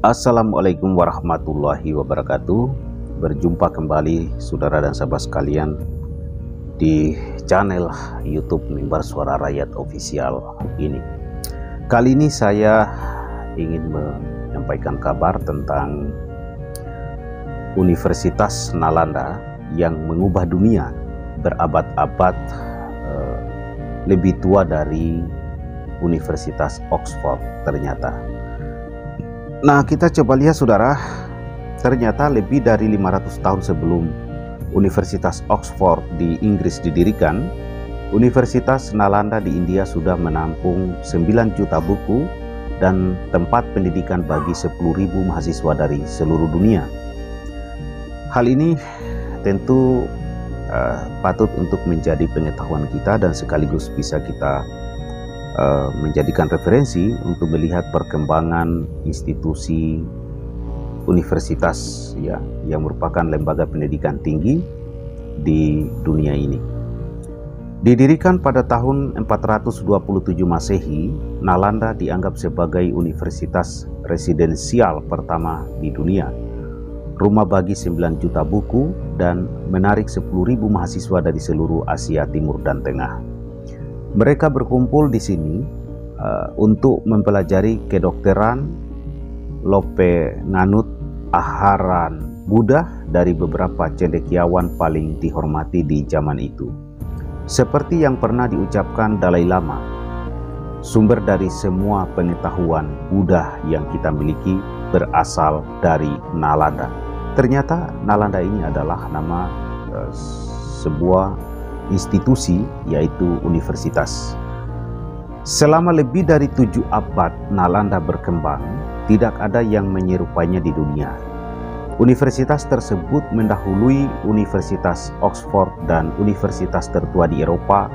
Assalamualaikum warahmatullahi wabarakatuh. Berjumpa kembali saudara dan sahabat sekalian di channel YouTube Mimbar Suara Rakyat Official ini. Kali ini saya ingin menyampaikan kabar tentang Universitas Nalanda yang mengubah dunia berabad-abad, lebih tua dari Universitas Oxford ternyata. Nah, kita coba lihat saudara, ternyata lebih dari 500 tahun sebelum Universitas Oxford di Inggris didirikan, Universitas Nalanda di India sudah menampung 9 juta buku dan tempat pendidikan bagi 10.000 mahasiswa dari seluruh dunia. Hal ini tentu patut untuk menjadi pengetahuan kita dan sekaligus bisa kita menjadikan referensi untuk melihat perkembangan institusi universitas ya, yang merupakan lembaga pendidikan tinggi di dunia ini. Didirikan pada tahun 427 Masehi, Nalanda dianggap sebagai universitas residensial pertama di dunia, rumah bagi 9 juta buku dan menarik 10.000 mahasiswa dari seluruh Asia Timur dan Tengah. Mereka berkumpul di sini untuk mempelajari kedokteran, lope nganut, aharan Buddha dari beberapa cendekiawan paling dihormati di zaman itu. Seperti yang pernah diucapkan Dalai Lama, sumber dari semua pengetahuan Buddha yang kita miliki berasal dari Nalanda. Ternyata Nalanda ini adalah nama sebuah institusi, yaitu universitas. Selama lebih dari 7 abad Nalanda berkembang, tidak ada yang menyerupainya di dunia. Universitas tersebut mendahului Universitas Oxford dan universitas tertua di Eropa,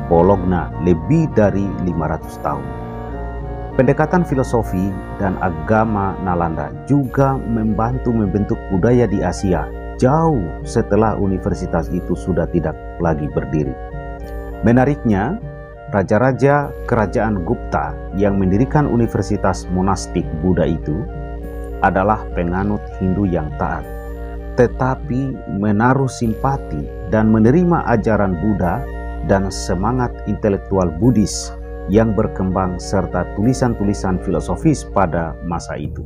Bologna, lebih dari 500 tahun. Pendekatan filosofi dan agama Nalanda juga membantu membentuk budaya di Asia jauh setelah universitas itu sudah tidak lagi berdiri. Menariknya, raja-raja kerajaan Gupta yang mendirikan universitas monastik Buddha itu adalah penganut Hindu yang taat, tetapi menaruh simpati dan menerima ajaran Buddha dan semangat intelektual Buddhis yang berkembang serta tulisan-tulisan filosofis pada masa itu.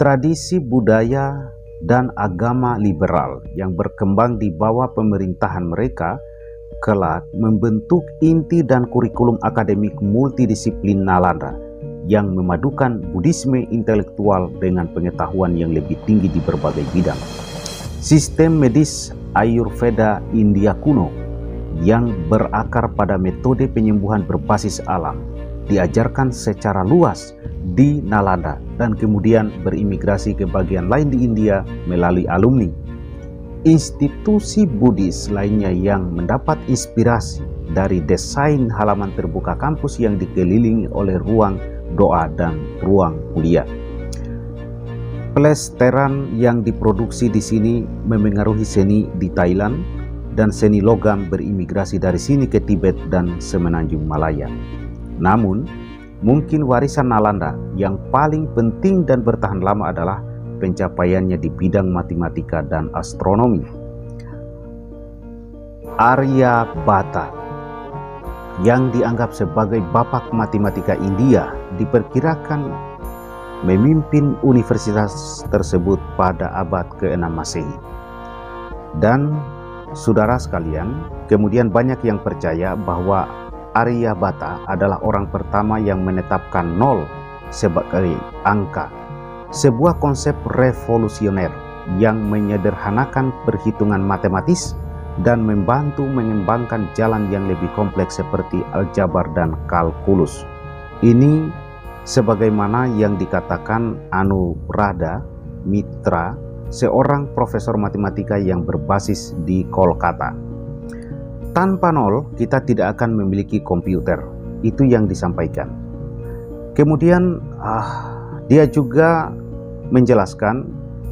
Tradisi budaya dan agama liberal yang berkembang di bawah pemerintahan mereka kelak membentuk inti dan kurikulum akademik multidisiplin Nalanda yang memadukan Buddhisme intelektual dengan pengetahuan yang lebih tinggi di berbagai bidang. Sistem medis Ayurveda India kuno yang berakar pada metode penyembuhan berbasis alam diajarkan secara luas di Nalanda dan kemudian berimigrasi ke bagian lain di India melalui alumni. Institusi Buddhis lainnya yang mendapat inspirasi dari desain halaman terbuka kampus yang dikelilingi oleh ruang doa dan ruang kuliah. Plesteran yang diproduksi di sini memengaruhi seni di Thailand dan seni logam berimigrasi dari sini ke Tibet dan Semenanjung Malaya. Namun, mungkin warisan Nalanda yang paling penting dan bertahan lama adalah pencapaiannya di bidang matematika dan astronomi. Aryabhata yang dianggap sebagai bapak matematika India diperkirakan memimpin universitas tersebut pada abad ke-6 Masehi. Dan saudara sekalian, kemudian banyak yang percaya bahwa Aryabhata adalah orang pertama yang menetapkan 0 sebagai angka, sebuah konsep revolusioner yang menyederhanakan perhitungan matematis dan membantu mengembangkan jalan yang lebih kompleks seperti aljabar dan kalkulus. Ini sebagaimana yang dikatakan Anuradha Mitra, seorang profesor matematika yang berbasis di Kolkata. Tanpa 0, kita tidak akan memiliki komputer. Itu yang disampaikan. Kemudian dia juga menjelaskan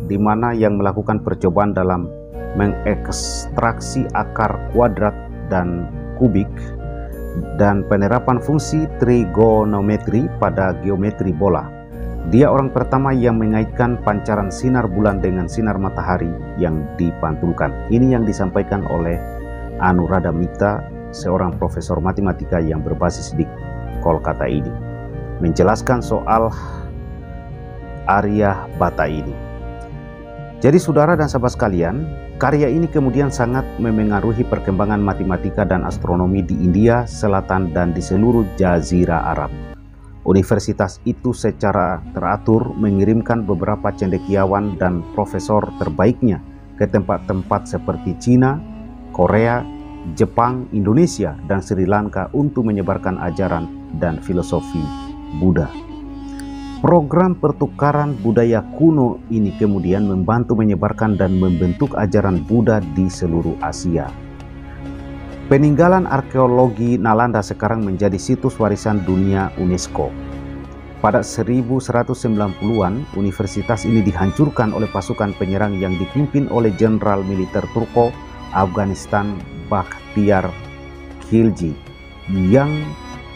di mana yang melakukan percobaan dalam mengekstraksi akar kuadrat dan kubik dan penerapan fungsi trigonometri pada geometri bola. Dia orang pertama yang mengaitkan pancaran sinar bulan dengan sinar matahari yang dipantulkan. Ini yang disampaikan oleh Anuradha Mitra, seorang profesor matematika yang berbasis di Kolkata ini, menjelaskan soal Aryabhata ini. Jadi saudara dan sahabat sekalian, karya ini kemudian sangat memengaruhi perkembangan matematika dan astronomi di India Selatan dan di seluruh Jazirah Arab. Universitas itu secara teratur mengirimkan beberapa cendekiawan dan profesor terbaiknya ke tempat-tempat seperti Cina, Korea, Jepang, Indonesia, dan Sri Lanka untuk menyebarkan ajaran dan filosofi Buddha. Program pertukaran budaya kuno ini kemudian membantu menyebarkan dan membentuk ajaran Buddha di seluruh Asia. Peninggalan arkeologi Nalanda sekarang menjadi situs warisan dunia UNESCO. Pada 1190-an, universitas ini dihancurkan oleh pasukan penyerang yang dipimpin oleh Jenderal Militer Turko Afghanistan Bakhtiar Khilji yang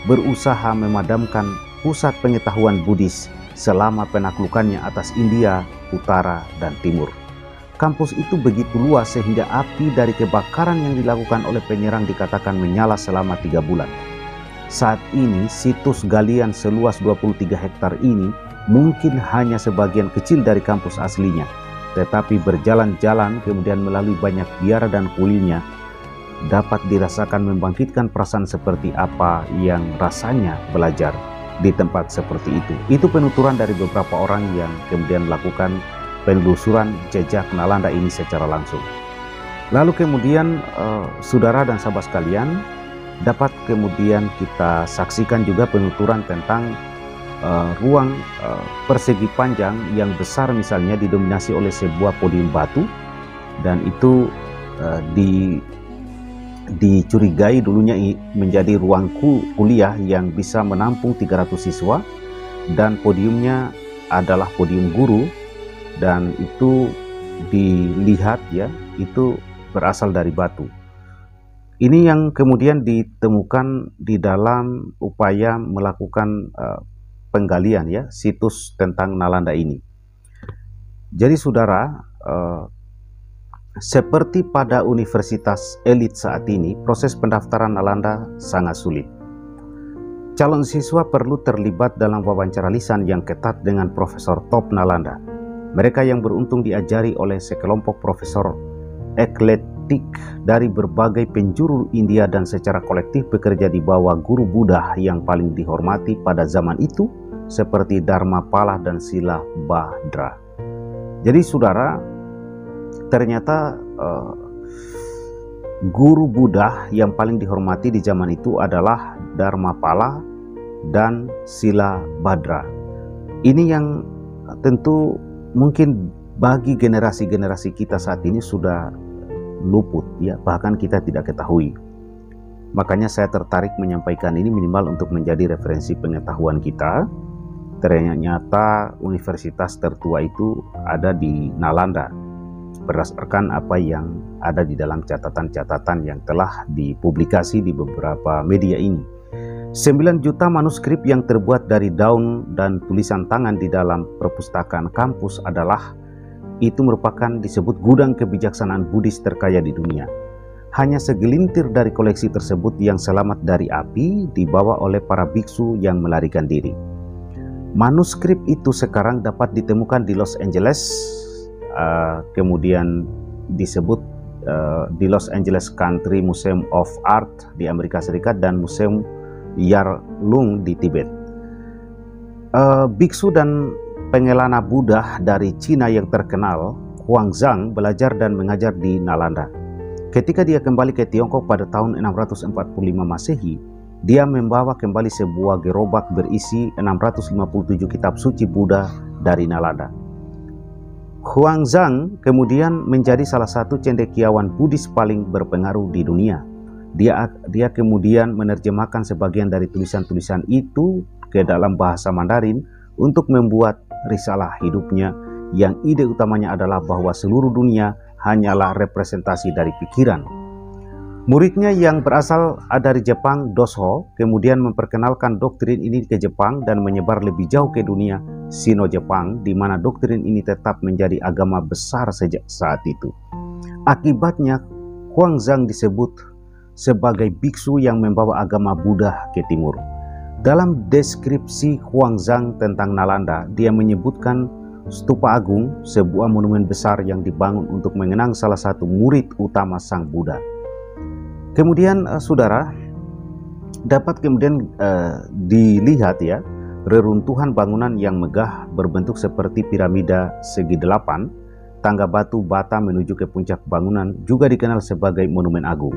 berusaha memadamkan pusat pengetahuan Buddhis selama penaklukannya atas India, Utara, dan Timur. Kampus itu begitu luas sehingga api dari kebakaran yang dilakukan oleh penyerang dikatakan menyala selama 3 bulan. Saat ini situs galian seluas 23 hektar ini mungkin hanya sebagian kecil dari kampus aslinya, tetapi berjalan-jalan kemudian melalui banyak biara dan kuilnya dapat dirasakan membangkitkan perasaan seperti apa yang rasanya belajar di tempat seperti itu. Itu penuturan dari beberapa orang yang kemudian melakukan penelusuran jejak Nalanda ini secara langsung. Lalu kemudian saudara dan sahabat sekalian, dapat kemudian kita saksikan juga penuturan tentang ruang persegi panjang yang besar misalnya didominasi oleh sebuah podium batu, dan itu dicurigai dulunya menjadi ruang kuliah yang bisa menampung 300 siswa, dan podiumnya adalah podium guru, dan itu dilihat ya, itu berasal dari batu. Ini yang kemudian ditemukan di dalam upaya melakukan penggalian ya, situs tentang Nalanda ini. Jadi saudara, seperti pada universitas elit saat ini, proses pendaftaran Nalanda sangat sulit. Calon siswa perlu terlibat dalam wawancara lisan yang ketat dengan profesor top Nalanda. Mereka yang beruntung diajari oleh sekelompok profesor eklektik dari berbagai penjuru India dan secara kolektif bekerja di bawah guru Buddha yang paling dihormati pada zaman itu seperti Dharmapala dan Silabhadra. Jadi saudara, ternyata guru Buddha yang paling dihormati di zaman itu adalah Dharmapala dan Silabhadra. Ini yang tentu mungkin bagi generasi-generasi kita saat ini sudah luput ya, bahkan kita tidak ketahui. Makanya saya tertarik menyampaikan ini minimal untuk menjadi referensi pengetahuan kita. Ternyata universitas tertua itu ada di Nalanda berdasarkan apa yang ada di dalam catatan-catatan yang telah dipublikasi di beberapa media ini. 9 juta manuskrip yang terbuat dari daun dan tulisan tangan di dalam perpustakaan kampus itu merupakan disebut gudang kebijaksanaan Buddhis terkaya di dunia. Hanya segelintir dari koleksi tersebut yang selamat dari api dibawa oleh para biksu yang melarikan diri. Manuskrip itu sekarang dapat ditemukan di Los Angeles, kemudian disebut di Los Angeles Country Museum of Art di Amerika Serikat dan Museum Yarlung di Tibet. Biksu dan pengelana Buddha dari Cina yang terkenal, Huangzang, belajar dan mengajar di Nalanda. Ketika dia kembali ke Tiongkok pada tahun 645 Masehi, dia membawa kembali sebuah gerobak berisi 657 kitab suci Buddha dari Nalanda. Huangzang kemudian menjadi salah satu cendekiawan Buddhis paling berpengaruh di dunia. Dia kemudian menerjemahkan sebagian dari tulisan-tulisan itu ke dalam bahasa Mandarin untuk membuat risalah hidupnya yang ide utamanya adalah bahwa seluruh dunia hanyalah representasi dari pikiran. Muridnya yang berasal dari Jepang, Dosho, kemudian memperkenalkan doktrin ini ke Jepang dan menyebar lebih jauh ke dunia Sino-Jepang, di mana doktrin ini tetap menjadi agama besar sejak saat itu. Akibatnya, Huangzang disebut sebagai biksu yang membawa agama Buddha ke timur. Dalam deskripsi Huangzang tentang Nalanda, dia menyebutkan Stupa Agung, sebuah monumen besar yang dibangun untuk mengenang salah satu murid utama Sang Buddha. Kemudian saudara, dapat kemudian dilihat ya, reruntuhan bangunan yang megah berbentuk seperti piramida segi 8, tangga batu bata menuju ke puncak bangunan juga dikenal sebagai Monumen Agung.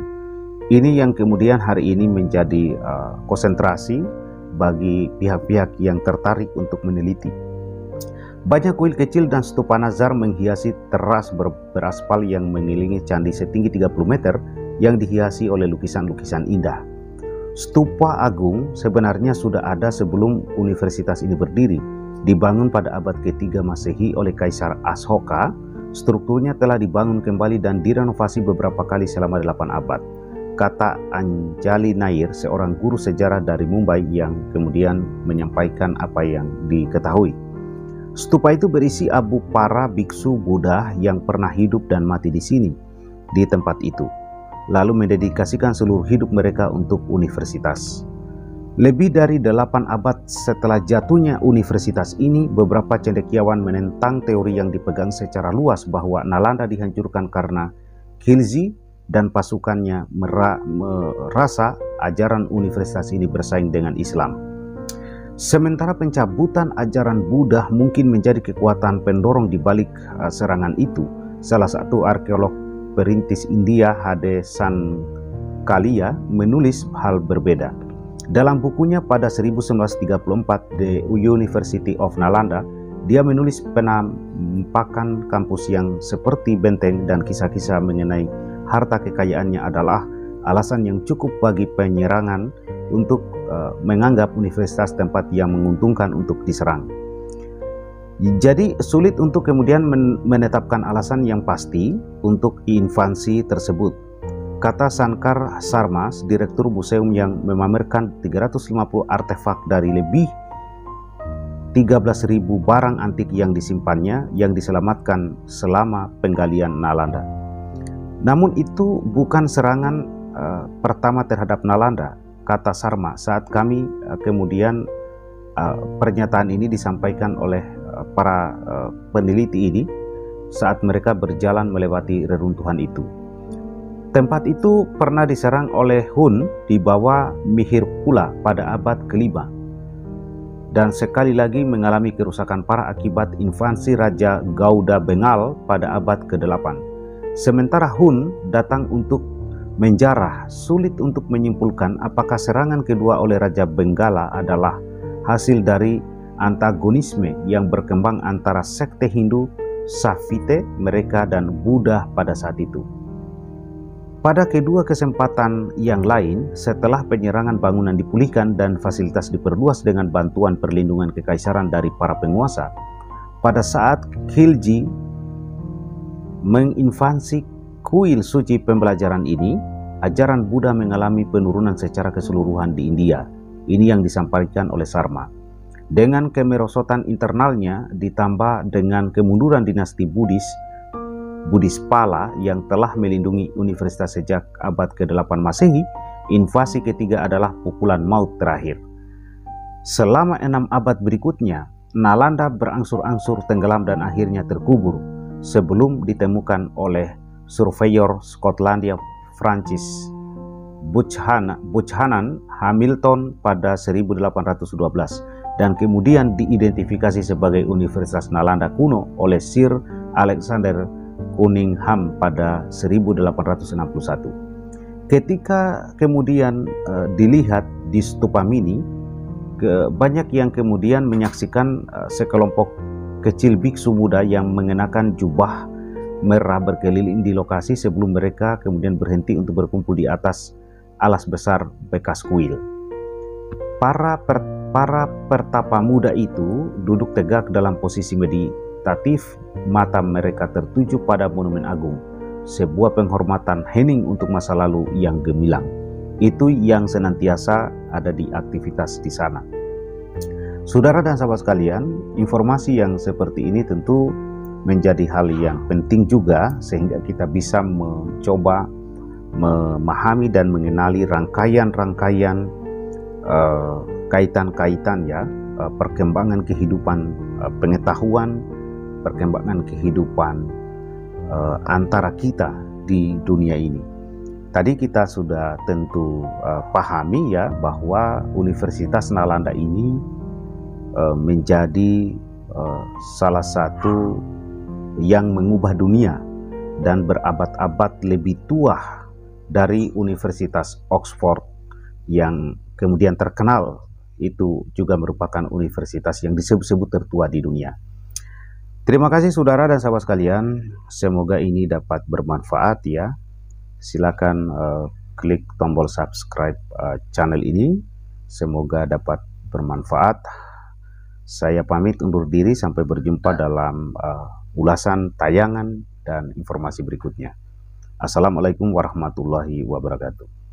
Ini yang kemudian hari ini menjadi konsentrasi bagi pihak-pihak yang tertarik untuk meneliti. Banyak kuil kecil dan stupa nazar menghiasi teras beraspal yang mengelilingi candi setinggi 30 meter yang dihiasi oleh lukisan-lukisan indah. Stupa Agung sebenarnya sudah ada sebelum universitas ini berdiri. Dibangun pada abad ke-3 Masehi oleh Kaisar Ashoka, strukturnya telah dibangun kembali dan direnovasi beberapa kali selama 8 abad. Kata Anjali Nair, seorang guru sejarah dari Mumbai yang kemudian menyampaikan apa yang diketahui. Stupa itu berisi abu para biksu Buddha yang pernah hidup dan mati di sini, di tempat itu, lalu mendedikasikan seluruh hidup mereka untuk universitas. Lebih dari 8 abad setelah jatuhnya universitas ini, beberapa cendekiawan menentang teori yang dipegang secara luas bahwa Nalanda dihancurkan karena Khilji dan pasukannya merasa ajaran universitas ini bersaing dengan Islam. Sementara pencabutan ajaran Buddha mungkin menjadi kekuatan pendorong di balik serangan itu, salah satu arkeolog perintis India H.D. Sankalia menulis hal berbeda. Dalam bukunya pada 1934 The University of Nalanda, dia menulis penampakan kampus yang seperti benteng dan kisah-kisah mengenai harta kekayaannya adalah alasan yang cukup bagi penyerangan untuk menganggap universitas tempat yang menguntungkan untuk diserang. Jadi sulit untuk kemudian menetapkan alasan yang pasti untuk invasi tersebut. Kata Sankar Sarmas, direktur museum yang memamerkan 350 artefak dari lebih 13.000 barang antik yang disimpannya yang diselamatkan selama penggalian Nalanda. Namun itu bukan serangan pertama terhadap Nalanda, kata Sarma, saat kami kemudian pernyataan ini disampaikan oleh para peneliti ini saat mereka berjalan melewati reruntuhan itu. Tempat itu pernah diserang oleh Hun di bawah Mihir pula pada abad ke-5 dan sekali lagi mengalami kerusakan parah akibat invasi Raja Gauda Bengal pada abad ke-8. Sementara Hun datang untuk menjarah, sulit untuk menyimpulkan apakah serangan kedua oleh Raja Benggala adalah hasil dari antagonisme yang berkembang antara sekte Hindu Savite mereka dan Buddha pada saat itu. Pada kedua kesempatan yang lain, setelah penyerangan bangunan dipulihkan dan fasilitas diperluas dengan bantuan perlindungan kekaisaran dari para penguasa, pada saat Khilji menginvasi kuil suci pembelajaran ini, ajaran Buddha mengalami penurunan secara keseluruhan di India. Ini yang disampaikan oleh Sarma. Dengan kemerosotan internalnya ditambah dengan kemunduran dinasti Buddhis Pala yang telah melindungi universitas sejak abad ke-8 Masehi, invasi ketiga adalah pukulan maut terakhir. Selama 6 abad berikutnya, Nalanda berangsur-angsur tenggelam dan akhirnya terkubur sebelum ditemukan oleh surveyor Skotlandia Francis Buchanan Hamilton pada 1812 dan kemudian diidentifikasi sebagai Universitas Nalanda kuno oleh Sir Alexander Cunningham pada 1861. Ketika kemudian dilihat di stupa mini, banyak yang kemudian menyaksikan sekelompok kecil biksu muda yang mengenakan jubah merah berkeliling di lokasi sebelum mereka kemudian berhenti untuk berkumpul di atas alas besar bekas kuil. Para pertapa muda itu duduk tegak dalam posisi meditatif, mata mereka tertuju pada Monumen Agung. sebuah penghormatan hening untuk masa lalu yang gemilang. Itu yang senantiasa ada di aktivitas di sana. Saudara dan sahabat sekalian, informasi yang seperti ini tentu menjadi hal yang penting juga, sehingga kita bisa mencoba memahami dan mengenali rangkaian-rangkaian kaitan-kaitan ya, perkembangan kehidupan, pengetahuan, perkembangan kehidupan antara kita di dunia ini. Tadi kita sudah tentu pahami ya, bahwa Universitas Nalanda ini menjadi salah satu yang mengubah dunia dan berabad-abad lebih tua dari Universitas Oxford yang kemudian terkenal. Itu juga merupakan universitas yang disebut-sebut tertua di dunia. Terima kasih saudara dan sahabat sekalian, semoga ini dapat bermanfaat ya. Silakan klik tombol subscribe channel ini, semoga dapat bermanfaat. Saya pamit undur diri, sampai berjumpa dalam ulasan tayangan dan informasi berikutnya. Assalamualaikum warahmatullahi wabarakatuh.